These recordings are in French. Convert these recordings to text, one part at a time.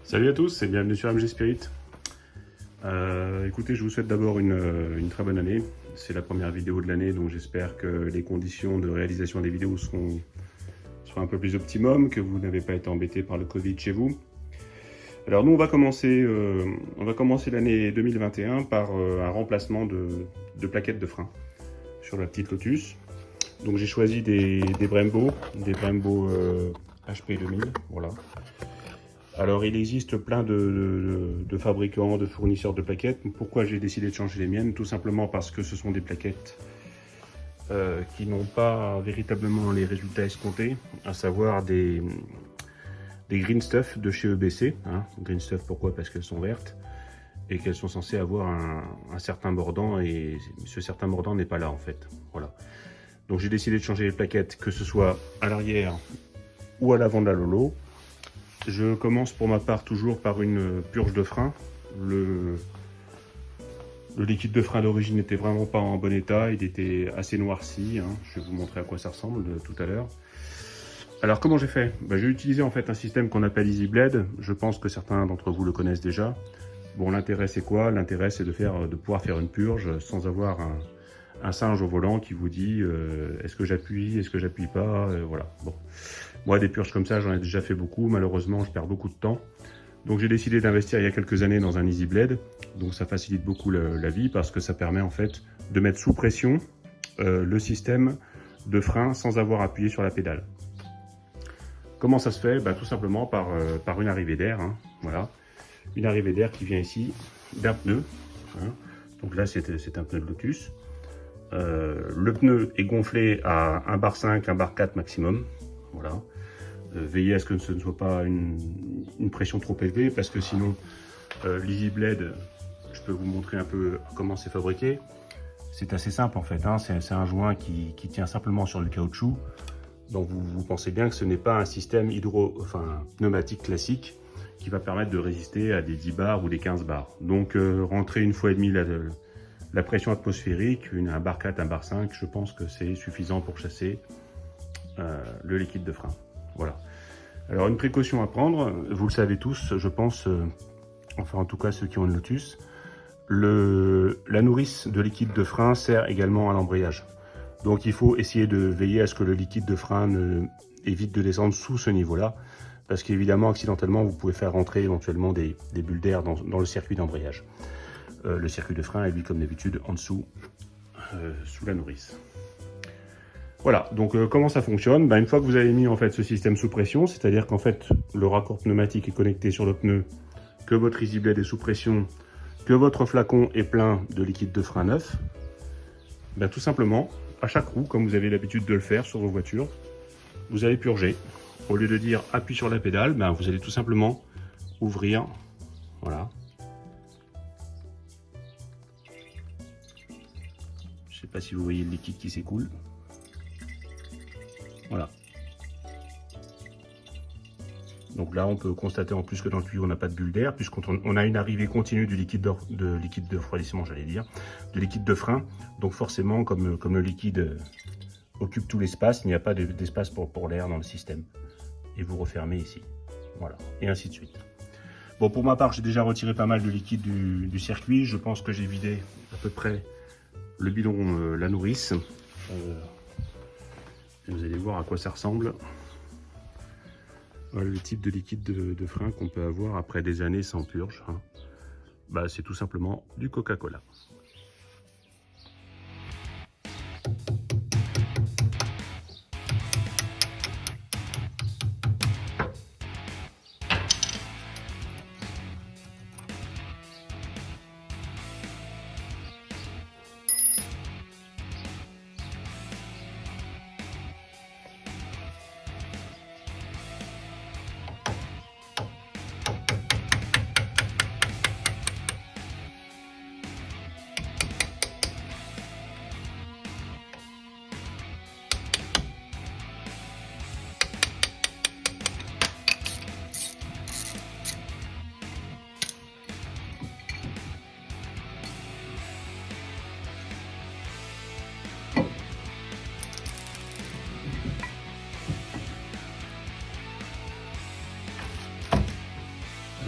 Salut à tous et bienvenue sur MG Spirit. Écoutez, je vous souhaite d'abord une très bonne année. C'est la première vidéo de l'année, donc j'espère que les conditions de réalisation des vidéos seront un peu plus optimum, que vous n'avez pas été embêté par le Covid chez vous. Alors nous, on va commencer l'année 2021 par un remplacement de plaquettes de frein sur la petite Lotus. Donc j'ai choisi des Brembo HP 2000, voilà. Alors il existe plein de fabricants, de fournisseurs de plaquettes. Pourquoi j'ai décidé de changer les miennes? Tout simplement parce que ce sont des plaquettes qui n'ont pas véritablement les résultats escomptés, à savoir des Green Stuff de chez EBC. Hein. Green Stuff, pourquoi? Parce qu'elles sont vertes et qu'elles sont censées avoir un certain mordant, et ce certain mordant n'est pas là en fait. Voilà. Donc j'ai décidé de changer les plaquettes, que ce soit à l'arrière ou à l'avant de la Lolo. Je commence pour ma part toujours par une purge de frein. Le liquide de frein d'origine n'était vraiment pas en bon état, il était assez noirci. Hein. Je vais vous montrer à quoi ça ressemble tout à l'heure. Alors comment j'ai fait? J'ai utilisé en fait un système qu'on appelle Easy Blade. Je pense que certains d'entre vous le connaissent déjà. Bon, l'intérêt c'est quoi? L'intérêt c'est de pouvoir faire une purge sans avoir un singe au volant qui vous dit est-ce que j'appuie, est-ce que j'appuie pas, voilà. Bon. Moi, des purges comme ça, j'en ai déjà fait beaucoup. Malheureusement, je perds beaucoup de temps. Donc, j'ai décidé d'investir il y a quelques années dans un Easy Blade. Donc, ça facilite beaucoup la vie parce que ça permet en fait de mettre sous pression le système de frein sans avoir appuyé sur la pédale. Comment ça se fait? Tout simplement par une arrivée d'air. Hein, voilà. Une arrivée d'air qui vient ici d'un pneu. Hein. Donc là, c'est un pneu de Lotus. Le pneu est gonflé à 1 bar 5, 1 bar 4 maximum. Voilà. Veillez à ce que ce ne soit pas une pression trop élevée, parce que sinon l'Easy Blade, je peux vous montrer un peu comment c'est fabriqué. C'est assez simple en fait, hein. C'est un joint qui tient simplement sur le caoutchouc. Donc vous pensez bien que ce n'est pas un système pneumatique classique qui va permettre de résister à des 10 bars ou des 15 bars. Donc rentrer une fois et demie la pression atmosphérique, un bar 4, un bar 5, je pense que c'est suffisant pour chasser le liquide de frein. Voilà. Alors une précaution à prendre, vous le savez tous, je pense, enfin en tout cas ceux qui ont une Lotus, la nourrice de liquide de frein sert également à l'embrayage. Donc il faut essayer de veiller à ce que le liquide de frein évite de descendre sous ce niveau-là, parce qu'évidemment, accidentellement, vous pouvez faire rentrer éventuellement des bulles d'air dans le circuit d'embrayage. Le circuit de frein est lui, comme d'habitude, en dessous, sous la nourrice. Voilà, donc comment ça fonctionne? Une fois que vous avez mis en fait ce système sous pression, c'est-à-dire qu'en fait le raccord pneumatique est connecté sur le pneu, que votre Easy Blade est sous pression, que votre flacon est plein de liquide de frein neuf, tout simplement, à chaque roue, comme vous avez l'habitude de le faire sur vos voitures, vous allez purger. Au lieu de dire appuie sur la pédale, vous allez tout simplement ouvrir, voilà. Je ne sais pas si vous voyez le liquide qui s'écoule. Voilà. Donc là, on peut constater en plus que dans le tuyau, on n'a pas de bulle d'air, puisqu'on a une arrivée continue du liquide de refroidissement, j'allais dire, de liquide de frein. Donc forcément, comme le liquide occupe tout l'espace, il n'y a pas d'espace pour l'air dans le système. Et vous refermez ici. Voilà. Et ainsi de suite. Bon, pour ma part, j'ai déjà retiré pas mal de liquide du circuit. Je pense que j'ai vidé à peu près le bidon, la nourrice. Vous allez voir à quoi ça ressemble. Voilà le type de liquide de frein qu'on peut avoir après des années sans purge. Hein. C'est tout simplement du Coca-Cola.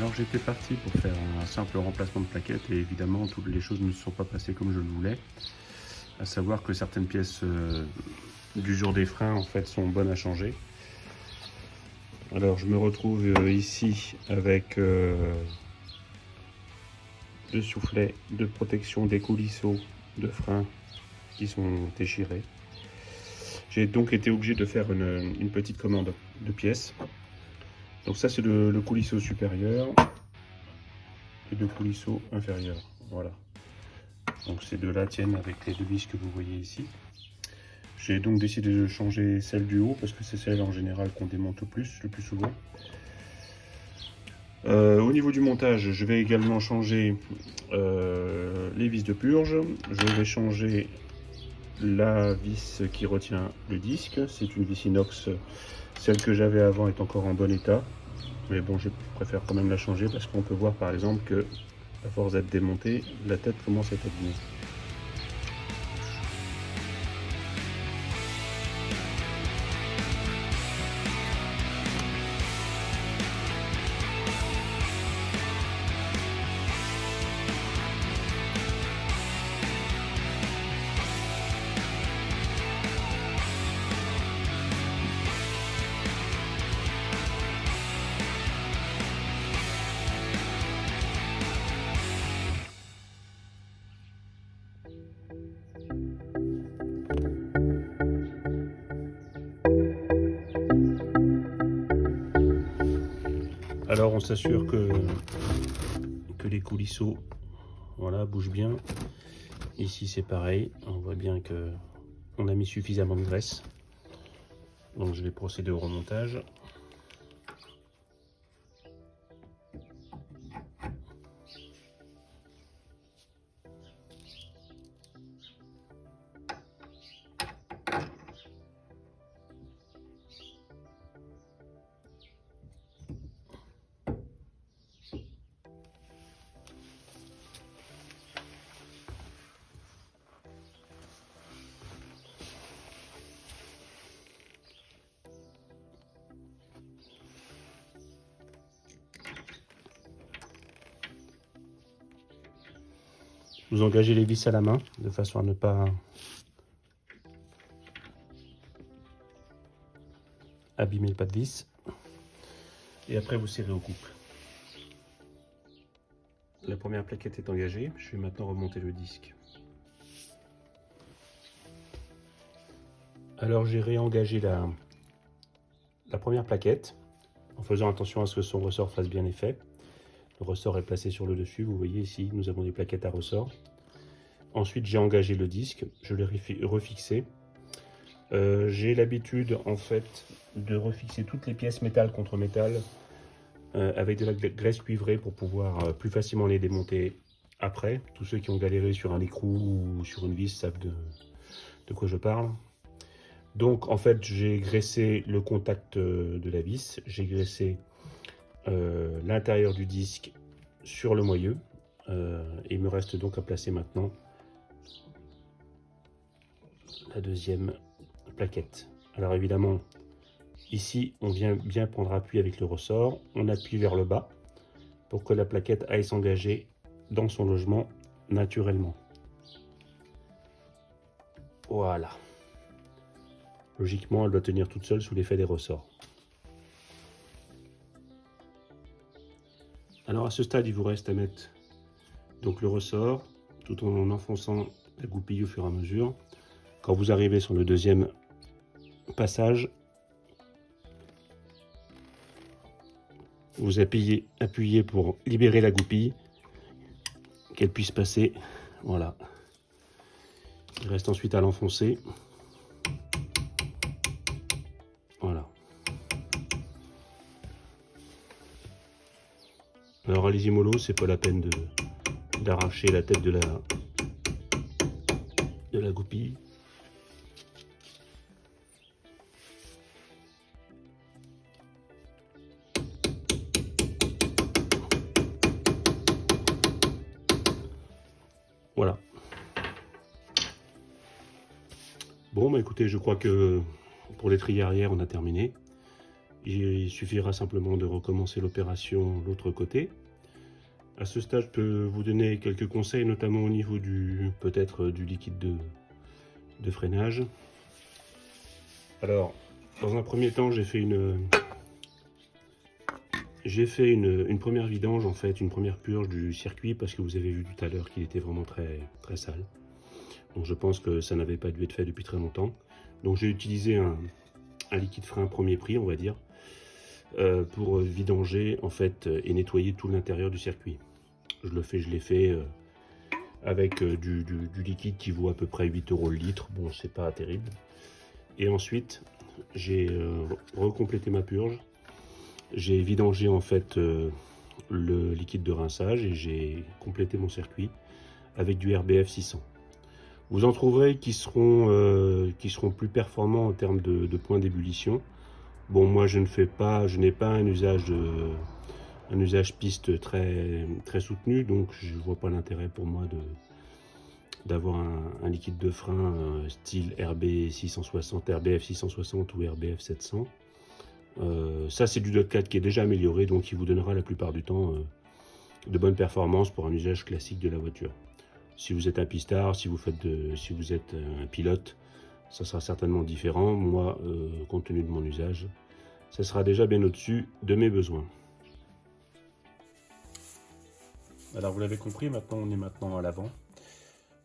Alors j'étais parti pour faire un simple remplacement de plaquettes et évidemment toutes les choses ne se sont pas passées comme je le voulais. À savoir que certaines pièces du jour des freins en fait sont bonnes à changer. Alors je me retrouve ici avec deux soufflets de protection des coulisseaux de frein qui sont déchirés. J'ai donc été obligé de faire une petite commande de pièces. Donc ça c'est le coulisseau supérieur et le coulisseau inférieur. Voilà. Donc ces deux-là tiennent avec les deux vis que vous voyez ici. J'ai donc décidé de changer celle du haut parce que c'est celle en général qu'on démonte le plus souvent. Au niveau du montage, je vais également changer les vis de purge. Je vais changer la vis qui retient le disque. C'est une vis inox. Celle que j'avais avant est encore en bon état. Mais bon, je préfère quand même la changer parce qu'on peut voir par exemple que, à force d'être démontée, la tête commence à être abîmée. Alors on s'assure que les coulisseaux voilà, bougent bien. Ici c'est pareil, on voit bien que on a mis suffisamment de graisse. Donc je vais procéder au remontage. Vous engagez les vis à la main de façon à ne pas abîmer le pas de vis. Et après vous serrez au couple. La première plaquette est engagée, je vais maintenant remonter le disque. Alors j'ai réengagé la première plaquette en faisant attention à ce que son ressort fasse bien effet. Le ressort est placé sur le dessus, vous voyez ici nous avons des plaquettes à ressort. Ensuite j'ai engagé le disque, je l'ai refixé. J'ai l'habitude en fait de refixer toutes les pièces métal contre métal avec de la graisse cuivrée pour pouvoir plus facilement les démonter après. Tous ceux qui ont galéré sur un écrou ou sur une vis savent de quoi je parle. Donc en fait j'ai graissé le contact de la vis, j'ai graissé l'intérieur du disque sur le moyeu. Et il me reste donc à placer maintenant la deuxième plaquette. Alors évidemment ici on vient bien prendre appui avec le ressort, on appuie vers le bas pour que la plaquette aille s'engager dans son logement naturellement. Voilà. Logiquement elle doit tenir toute seule sous l'effet des ressorts. Alors à ce stade il vous reste à mettre donc le ressort tout en enfonçant la goupille au fur et à mesure. Quand vous arrivez sur le deuxième passage, vous appuyez pour libérer la goupille, qu'elle puisse passer. Voilà. Il reste ensuite à l'enfoncer. Voilà. Alors allez-y mollo, c'est pas la peine d'arracher la tête de la goupille. Voilà. Bon, bah écoutez, je crois que pour l'étrier arrière, on a terminé. Il suffira simplement de recommencer l'opération de l'autre côté. À ce stade, je peux vous donner quelques conseils, notamment au niveau peut-être du liquide de freinage. Alors, dans un premier temps, j'ai fait une première vidange, en fait, une première purge du circuit, parce que vous avez vu tout à l'heure qu'il était vraiment très, très sale. Donc je pense que ça n'avait pas dû être fait depuis très longtemps. Donc j'ai utilisé un liquide frein premier prix, on va dire, pour vidanger en fait et nettoyer tout l'intérieur du circuit. Je l'ai fait avec du liquide qui vaut à peu près 8 € le litre. Bon, c'est pas terrible. Et ensuite, j'ai recomplété ma purge. J'ai vidangé en fait le liquide de rinçage et j'ai complété mon circuit avec du RBF 600. Vous en trouverez qui seront plus performants en termes de points d'ébullition. Bon, moi je n'ai pas un usage piste très, très soutenu, donc je ne vois pas l'intérêt pour moi d'avoir un liquide de frein style RBF 660 ou RBF 700. Ça c'est du DOT4 qui est déjà amélioré, donc il vous donnera la plupart du temps de bonnes performances pour un usage classique de la voiture. Si vous êtes un pistard, si vous êtes un pilote, ça sera certainement différent. Moi, compte tenu de mon usage, ça sera déjà bien au-dessus de mes besoins. Alors vous l'avez compris, maintenant on est à l'avant.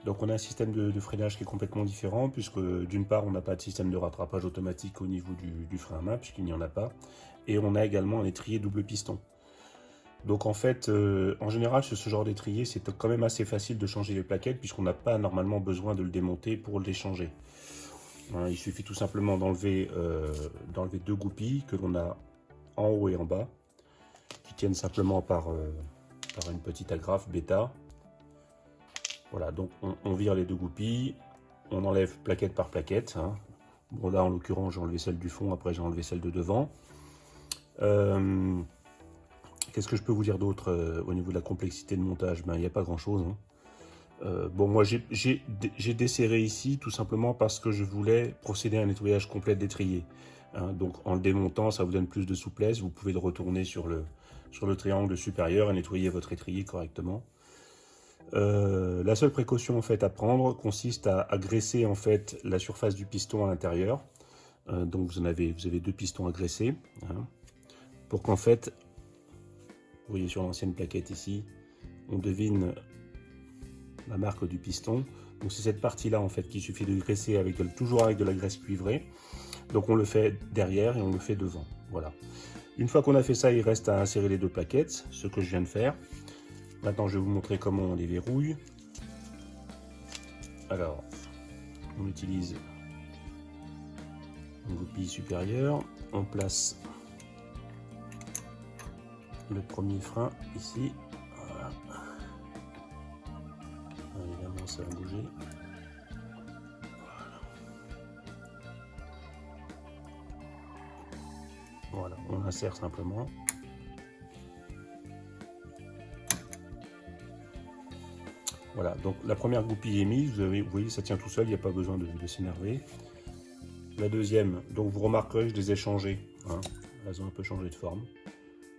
Donc on a un système de freinage qui est complètement différent, puisque d'une part on n'a pas de système de rattrapage automatique au niveau du frein à main, puisqu'il n'y en a pas. Et on a également un étrier double piston. Donc en fait, en général, sur ce genre d'étrier, c'est quand même assez facile de changer les plaquettes, puisqu'on n'a pas normalement besoin de le démonter pour les changer. Hein, il suffit tout simplement d'enlever deux goupilles que l'on a en haut et en bas, qui tiennent simplement par une petite agrafe bêta. Voilà, donc on vire les deux goupilles, on enlève plaquette par plaquette. Hein. Bon là, en l'occurrence, j'ai enlevé celle du fond, après j'ai enlevé celle de devant. Qu'est-ce que je peux vous dire d'autre au niveau de la complexité de montage? Ben, il n'y a pas grand-chose. Hein. Bon, moi, j'ai desserré ici tout simplement parce que je voulais procéder à un nettoyage complet d'étrier. Hein. Donc, en le démontant, ça vous donne plus de souplesse. Vous pouvez le retourner sur le triangle supérieur et nettoyer votre étrier correctement. La seule précaution en fait à prendre consiste à graisser en fait la surface du piston à l'intérieur. Donc, vous avez deux pistons à graisser. Hein, pour qu'en fait, vous voyez sur l'ancienne plaquette ici, on devine la marque du piston. Donc c'est cette partie-là en fait qu'il suffit de graisser toujours avec de la graisse cuivrée. Donc on le fait derrière et on le fait devant. Voilà. Une fois qu'on a fait ça, il reste à insérer les deux plaquettes, ce que je viens de faire. Maintenant, je vais vous montrer comment on les verrouille. Alors, on utilise une goupille supérieure. On place le premier frein ici. Voilà. Évidemment, ça va bouger. Voilà, on insère simplement. Voilà, donc la première goupille est mise, vous voyez, ça tient tout seul, il n'y a pas besoin de s'énerver. La deuxième, donc vous remarquerez que je les ai changées, hein, elles ont un peu changé de forme.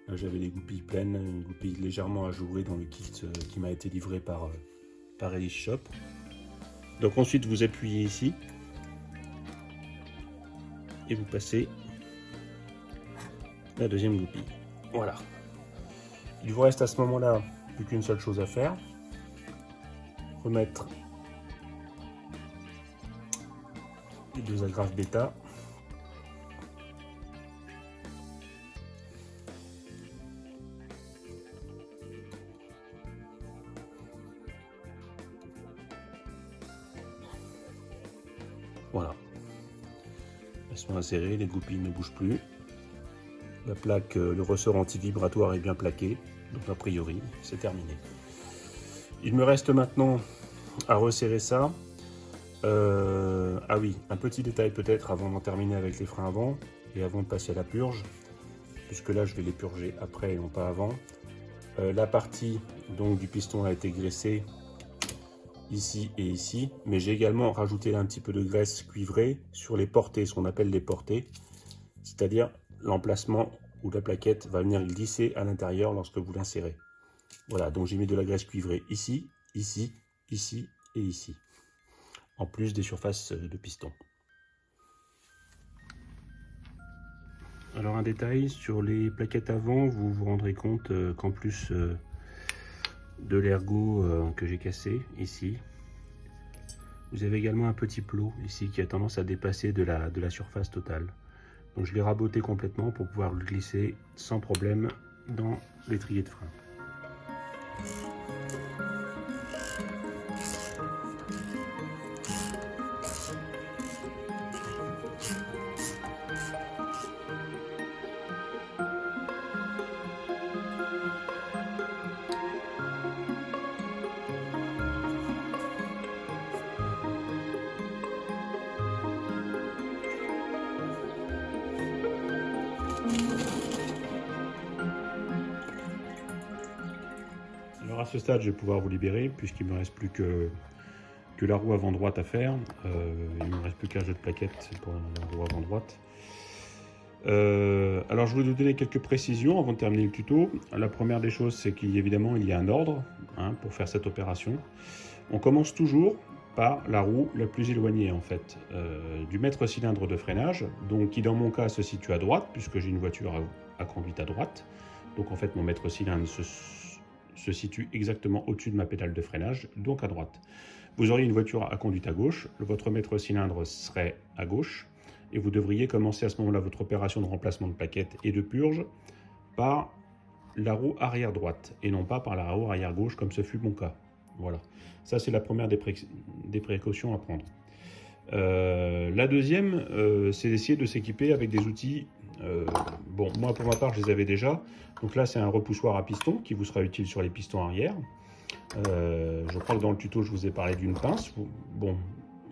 Là j'avais des goupilles pleines, une goupille légèrement ajourée dans le kit qui m'a été livré par Elise Shop. Donc ensuite vous appuyez ici et vous passez la deuxième goupille. Voilà. Il vous reste à ce moment-là plus qu'une seule chose à faire. Remettre les deux agrafes bêta. Voilà. Elles sont insérées, les goupilles ne bougent plus. La plaque, le ressort anti-vibratoire est bien plaqué, donc a priori, c'est terminé. Il me reste maintenant à resserrer ça. Ah oui, un petit détail peut-être avant d'en terminer avec les freins avant et avant de passer à la purge, puisque là je vais les purger après et non pas avant. La partie donc du piston a été graissée ici et ici, mais j'ai également rajouté un petit peu de graisse cuivrée sur les portées, ce qu'on appelle les portées, c'est-à-dire l'emplacement où la plaquette va venir glisser à l'intérieur lorsque vous l'insérez. Voilà, donc j'ai mis de la graisse cuivrée ici, ici, ici et ici, en plus des surfaces de piston. Alors un détail, sur les plaquettes avant, vous vous rendrez compte qu'en plus de l'ergot que j'ai cassé ici, vous avez également un petit plot ici qui a tendance à dépasser de la surface totale. Donc je l'ai raboté complètement pour pouvoir le glisser sans problème dans l'étrier de frein. Alors à ce stade, je vais pouvoir vous libérer puisqu'il ne me reste plus que la roue avant droite à faire. Il ne me reste plus qu'un jeu de plaquettes pour la roue avant droite. Alors je vais vous donner quelques précisions avant de terminer le tuto. La première des choses, c'est qu'évidemment il y a un ordre pour faire cette opération. On commence toujours par la roue la plus éloignée en fait du maître cylindre de freinage, donc qui dans mon cas se situe à droite puisque j'ai une voiture à conduite à droite. Donc en fait mon maître cylindre se situe exactement au-dessus de ma pédale de freinage, donc à droite. Vous auriez une voiture à conduite à gauche, votre maître cylindre serait à gauche, et vous devriez commencer à ce moment-là votre opération de remplacement de plaquettes et de purge par la roue arrière droite, et non pas par la roue arrière gauche comme ce fut mon cas. Voilà, ça c'est la première des précautions à prendre. La deuxième, c'est d'essayer de s'équiper avec des outils. Bon, moi pour ma part je les avais déjà. Donc là c'est un repoussoir à piston qui vous sera utile sur les pistons arrière. Je crois que dans le tuto je vous ai parlé d'une pince. Bon,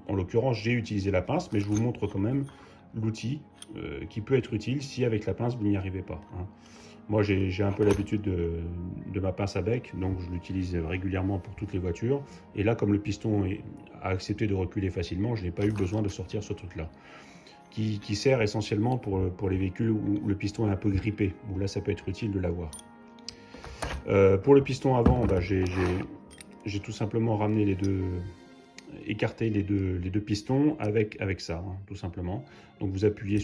en l'occurrence j'ai utilisé la pince, mais je vous montre quand même l'outil qui peut être utile si avec la pince vous n'y arrivez pas. Moi j'ai un peu l'habitude de ma pince à bec, donc je l'utilise régulièrement pour toutes les voitures. Et là comme le piston a accepté de reculer facilement, je n'ai pas eu besoin de sortir ce truc là. Qui sert essentiellement pour les véhicules où le piston est un peu grippé, où là ça peut être utile de l'avoir. Pour le piston avant, bah, j'ai tout simplement ramené écarté les deux pistons avec ça, tout simplement. Donc vous appuyez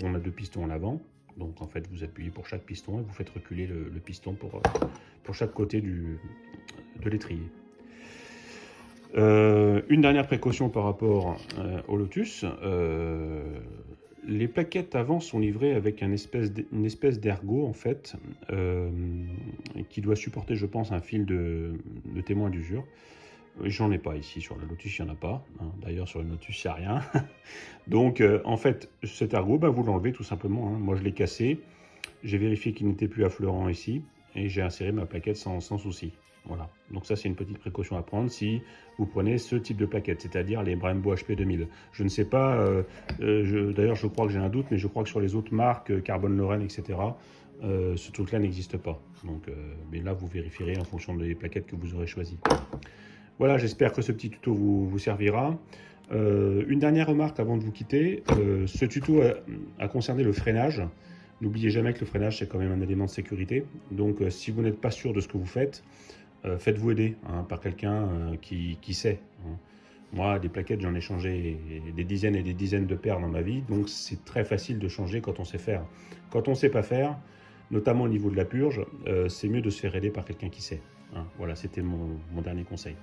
on a deux pistons en avant, donc en fait vous appuyez pour chaque piston et vous faites reculer le piston pour chaque côté de l'étrier. Une dernière précaution par rapport au Lotus, les plaquettes avant sont livrées avec une espèce d'ergot en fait, qui doit supporter je pense un fil de témoin d'usure. J'en ai pas ici, sur le Lotus il n'y en a pas, d'ailleurs sur le Lotus il n'y a rien. Donc en fait cet ergot, vous l'enlevez tout simplement, moi je l'ai cassé, j'ai vérifié qu'il n'était plus affleurant ici et j'ai inséré ma plaquette sans souci. Voilà, donc ça c'est une petite précaution à prendre si vous prenez ce type de plaquette, c'est-à-dire les Brembo HP 2000. Je ne sais pas, d'ailleurs je crois que j'ai un doute, mais je crois que sur les autres marques, Carbone Lorraine, etc., ce truc-là n'existe pas. Donc, mais là vous vérifierez en fonction des plaquettes que vous aurez choisies. Voilà, j'espère que ce petit tuto vous servira. Une dernière remarque avant de vous quitter, ce tuto a concerné le freinage. N'oubliez jamais que le freinage c'est quand même un élément de sécurité, donc si vous n'êtes pas sûr de ce que vous faites, faites-vous aider par quelqu'un qui sait. Moi, des plaquettes, j'en ai changé des dizaines et des dizaines de paires dans ma vie, donc c'est très facile de changer quand on sait faire. Quand on ne sait pas faire, notamment au niveau de la purge, c'est mieux de se faire aider par quelqu'un qui sait. Voilà, c'était mon dernier conseil.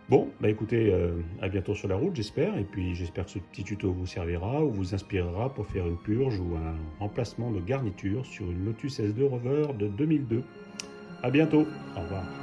Bon, écoutez, à bientôt sur la route, j'espère, et puis j'espère que ce petit tuto vous servira ou vous inspirera pour faire une purge ou un remplacement de garniture sur une Lotus S2 Rover de 2002. À bientôt, au revoir.